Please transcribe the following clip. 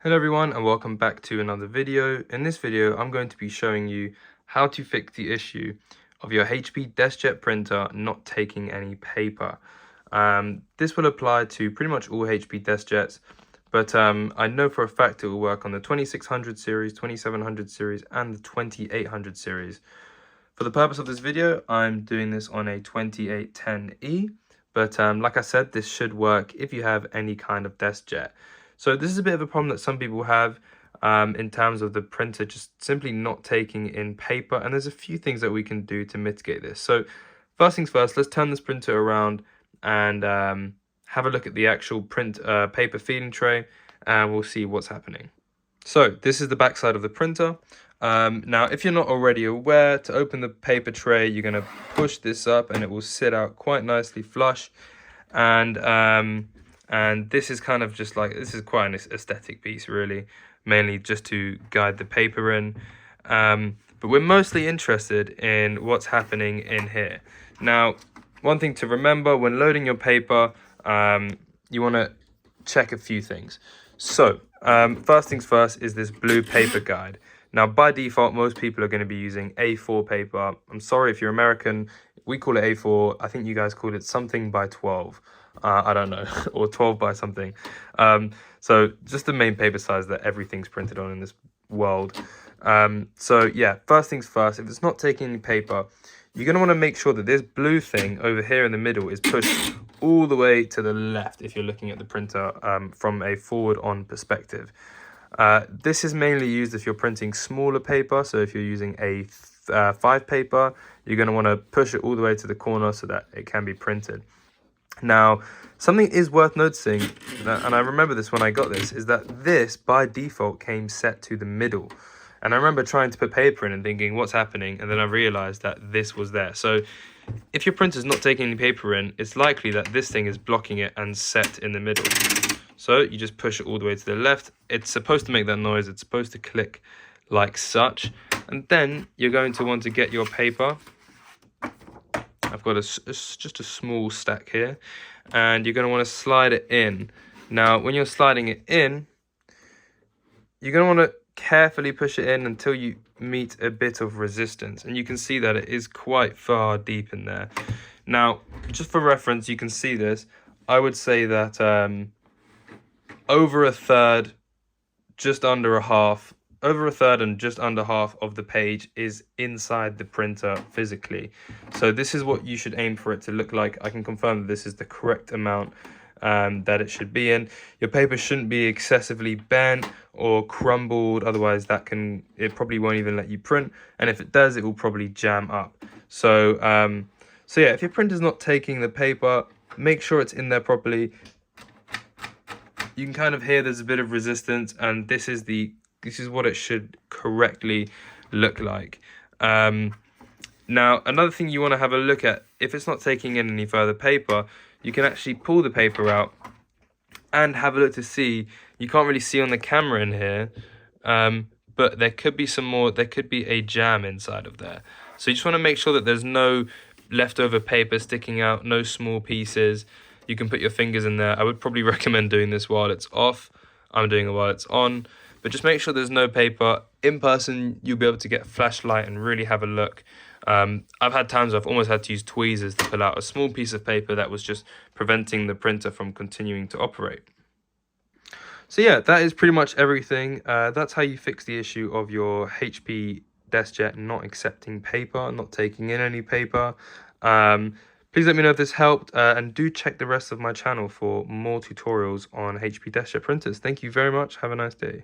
Hello everyone and welcome back to another video. In this video I'm going to be showing you how to fix the issue of your HP Deskjet printer not taking any paper. This will apply to pretty much all HP Deskjets, but I know for a fact it will work on the 2600 series, 2700 series and the 2800 series. For the purpose of this video I'm doing this on a 2810E, but like I said, this should work if you have any kind of Deskjet. So this is a bit of a problem that some people have in terms of the printer just simply not taking in paper, and there's a few things that we can do to mitigate this. So first things first, let's turn this printer around and have a look at the actual paper feeding tray, and we'll see what's happening. So this is the back side of the printer. Now, if you're not already aware, to open the paper tray, you're going to push this up and it will sit out quite nicely flush. And this is kind of just like, this is quite an aesthetic piece really, mainly just to guide the paper in. But we're mostly interested in what's happening in here. Now, one thing to remember when loading your paper, you want to check a few things. So first things first is this blue paper guide. Now, by default, most people are going to be using A4 paper. I'm sorry if you're American, we call it A4. I think you guys call it something by 12. I don't know, or 12 by something. So just the main paper size that everything's printed on in this world. So yeah, first things first, if it's not taking any paper, you're going to want to make sure that this blue thing over here in the middle is pushed all the way to the left if you're looking at the printer from a forward on perspective. This is mainly used if you're printing smaller paper. So if you're using A5 paper, you're going to want to push it all the way to the corner so that it can be printed. Now, something is worth noticing, and I remember this when I got this, is that this by default came set to the middle. And I remember trying to put paper in and thinking, what's happening? And then I realized that this was there. So if your printer's not taking any paper in, it's likely that this thing is blocking it and set in the middle. So you just push it all the way to the left. It's supposed to make that noise. It's supposed to click like such. And then you're going to want to get your paper. I've got just a small stack here, and you're going to want to slide it in. Now, when you're sliding it in, you're going to want to carefully push it in until you meet a bit of resistance, and you can see that it is quite far deep in there. Now, just for reference, you can see this. I would say that over a third, just under a half, over a third and just under half of the page is inside the printer physically. So this is what you should aim for it to look like. I can confirm that this is the correct amount that it should be in. Your paper shouldn't be excessively bent or crumbled, otherwise it probably won't even let you print, and if it does, it will probably jam up. So yeah, if your printer's not taking the paper, make sure it's in there properly. You can kind of hear there's a bit of resistance, and this is what it should correctly look like. Now, another thing you want to have a look at, if it's not taking in any further paper, you can actually pull the paper out and have a look to see. You can't really see on the camera in here, but there could be there could be a jam inside of there. So you just want to make sure that there's no leftover paper sticking out, no small pieces. You can put your fingers in there. I would probably recommend doing this while it's off. I'm doing it while it's on. But just make sure there's no paper. In person, you'll be able to get a flashlight and really have a look. I've had times I've almost had to use tweezers to pull out a small piece of paper that was just preventing the printer from continuing to operate. So yeah, that is pretty much everything. That's how you fix the issue of your HP Deskjet not accepting paper, not taking in any paper. Please let me know if this helped, and do check the rest of my channel for more tutorials on HP Deskjet printers. Thank you very much. Have a nice day.